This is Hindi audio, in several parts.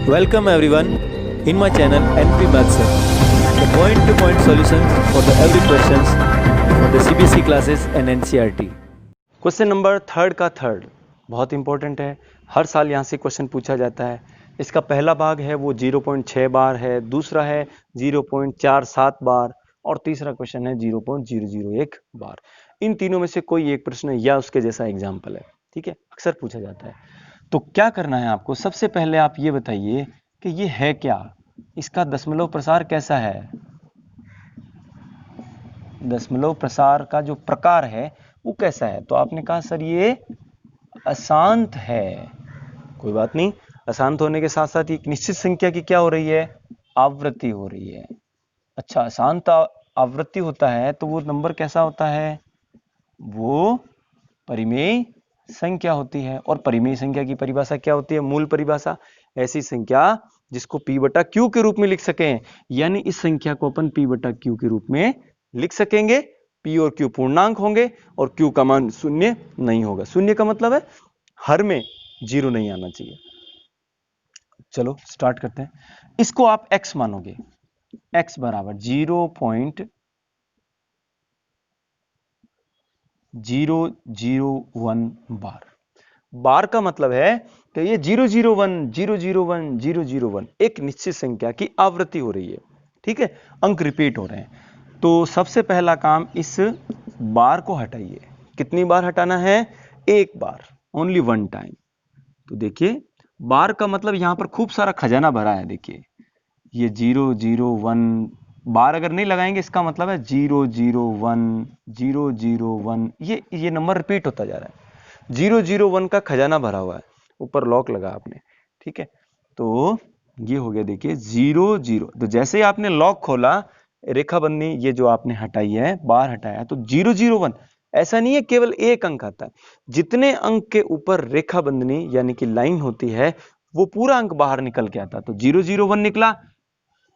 Welcome everyone in my channel NP Maths, the point-to-point solutions for the every questions for the CBSE classes and NCERT. Question number third का थर्ड बहुत इंपॉर्टेंट है। हर साल यहाँ से क्वेश्चन पूछा जाता है। इसका पहला भाग है वो 0.6 बार है, दूसरा है 0.47 बार और तीसरा क्वेश्चन है 0.001 बार। इन तीनों में से कोई एक प्रश्न या उसके जैसा एग्जाम्पल है, ठीक है, अक्सर पूछा जाता है। तो क्या करना है आपको, सबसे पहले आप ये बताइए कि ये है क्या, इसका दशमलव प्रसार कैसा है। दशमलव प्रसार का जो प्रकार है वो कैसा है। तो आपने कहा सर ये अशांत है। कोई बात नहीं, अशांत होने के साथ साथ एक निश्चित संख्या की क्या हो रही है, आवृत्ति हो रही है। अच्छा, अशांत आवृत्ति होता है तो वो नंबर कैसा होता है, वो परिमेय संख्या होती है। और परिमेय संख्या की परिभाषा क्या होती है, मूल परिभाषा। ऐसी संख्या जिसको p बटा q के रूप में लिख सकें, यानी इस संख्या को अपन p बटा q के रूप में लिख सकेंगे। p और q पूर्णांक होंगे और q का मान शून्य नहीं होगा। शून्य का मतलब है हर में जीरो नहीं आना चाहिए। चलो स्टार्ट करते हैं। इसको आप x मानोगे, x बराबर 0.001 बार। बार का मतलब है कि ये 001 001 001 एक निश्चित संख्या की आवृत्ति हो रही है, ठीक है, अंक रिपीट हो रहे हैं। तो सबसे पहला काम, इस बार को हटाइए। कितनी बार हटाना है, एक बार, ओनली वन टाइम। तो देखिए बार का मतलब यहां पर खूब सारा खजाना भरा है। देखिए ये 001 बार अगर नहीं लगाएंगे इसका मतलब है 001 001, ये नंबर रिपीट होता जा रहा है। 001 का खजाना भरा हुआ है, ऊपर लॉक लगा आपने, ठीक है। तो ये हो गया, देखिए 00। तो जैसे ही आपने लॉक खोला, रेखाबंदी ये जो आपने हटाई है, बार हटाया, तो 001 ऐसा नहीं है केवल एक अंक आता है। जितने अंक के ऊपर रेखाबंधनी यानी कि लाइन होती है वो पूरा अंक बाहर निकल के आता। तो 001 निकला,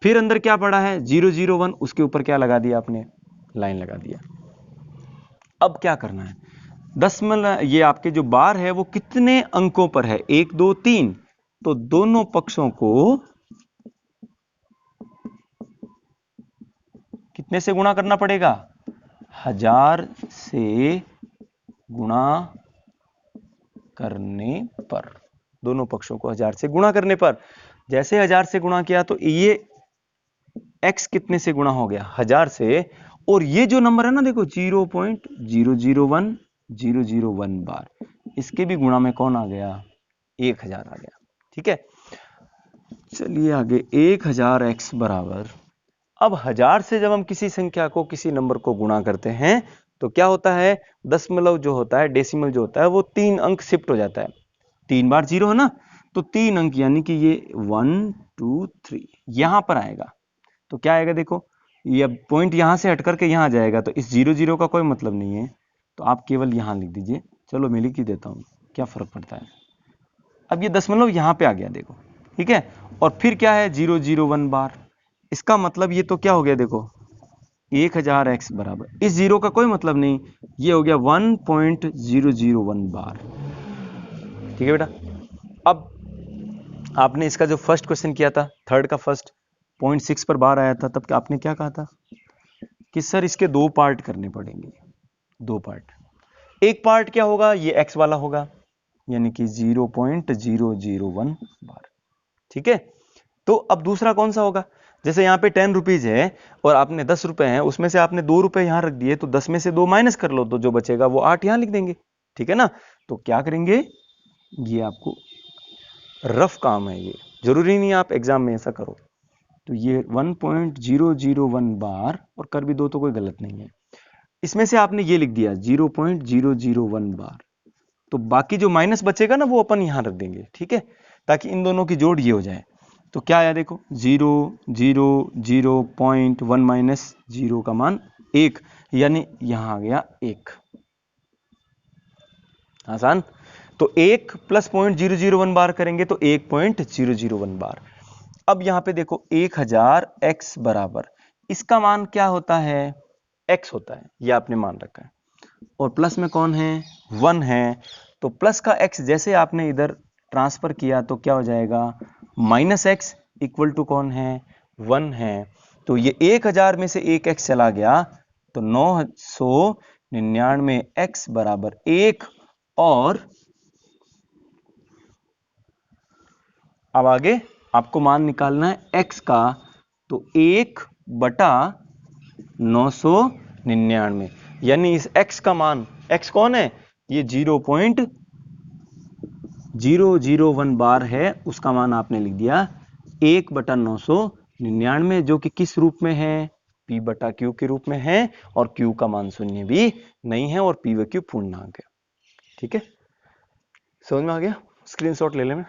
फिर अंदर क्या पड़ा है 001, उसके ऊपर क्या लगा दिया आपने, लाइन लगा दिया। अब क्या करना है, दशमलव ये आपके जो बार है वो कितने अंकों पर है, 1 2 3। तो दोनों पक्षों को कितने से गुणा करना पड़ेगा, 1000 से गुणा करने पर। दोनों पक्षों को 1000 से गुणा करने पर, जैसे 1000 से गुणा किया तो ये x कितने से गुणा हो गया, 1000 से। और ये जो नंबर है ना, देखो 0.001 001 बार, इसके भी गुणा में कौन आ गया, 1000 आ गया, ठीक है। चलिए आगे, 1000x बराबर, अब 1000 से जब हम किसी संख्या को, किसी नंबर को गुणा करते हैं तो क्या होता है, दशमलव जो होता है, डेसिमल जो होता है, वो 3 अंक शिफ्ट हो जाता है। 3 बार 0 है ना, तो 3 अंक यानी कि ये 1 2 3 यहां पर आएगा। तो क्या आएगा, देखो ये पॉइंट यहां से हट करके यहां जाएगा, तो इस 00 का कोई मतलब नहीं है, तो आप केवल यहां लिख दीजिए। चलो मैं लिख ही देता हूं, क्या फर्क पड़ता है। अब ये दशमलव यहां पे आ गया, देखो, ठीक है। और फिर क्या है 001 बार, इसका मतलब ये तो क्या हो गया, देखो 1000x बराबर, इस जीरो का कोई मतलब नहीं, ये हो गया 1.001 बार, ठीक है बेटा। अब आपने इसका जो फर्स्ट क्वेश्चन किया था, थर्ड का फर्स्ट 0.6 पर बार आया था, तब आपने क्या कहा था कि सर इसके दो पार्ट करने पड़ेंगे। दो पार्ट, एक पार्ट क्या होगा, ये x वाला होगा, यानी कि 0.001 बार, ठीक है। तो अब दूसरा कौन सा होगा, जैसे यहाँ पे 10 रुपीज है और आपने 10 रुपए हैं, उसमें से आपने 2 रुपए यहां रख दिए, तो 10 में से 2 माइनस कर लो, तो जो बचेगा वो 8 यहां लिख देंगे, ठीक है ना। तो क्या करेंगे, ये आपको रफ काम है, ये जरूरी नहीं आप एग्जाम में ऐसा करो। तो ये 1.001 बार, और कर भी दो तो कोई गलत नहीं है। इसमें से आपने ये लिख दिया 0.001 बार, तो बाकी जो माइनस बचेगा ना वो अपन यहां रख देंगे, ठीक है, ताकि इन दोनों की जोड़ ये हो जाए। तो क्या आया, देखो 0.1 माइनस 0 का मान 1, यानी यहां आ गया 1। आसान। तो 1 प्लस 0.001 बार करेंगे तो 1.001 बार। अब यहां पे देखो 1000x बराबर, इसका मान क्या होता है, x होता है, यह आपने मान रखा है, और प्लस में कौन है, 1 है। तो प्लस का x जैसे आपने इधर ट्रांसफर किया तो क्या हो जाएगा, माइनस एक्स इक्वल टू कौन है 1 है। तो ये 1000 में से एक एक्स चला गया तो 999 एक्स बराबर 1। और अब आगे आपको मान निकालना है एक्स का, तो 1/999 यानी इस एक्स का मान, एक्स कौन है ये 0.001 बार है, उसका मान आपने लिख दिया 1/999 जो कि किस रूप में है p बटा q के रूप में है और q का मान शून्य भी नहीं है और p व q पूर्णांक है। ठीक है, समझ में आ गया, स्क्रीनशॉट ले लें।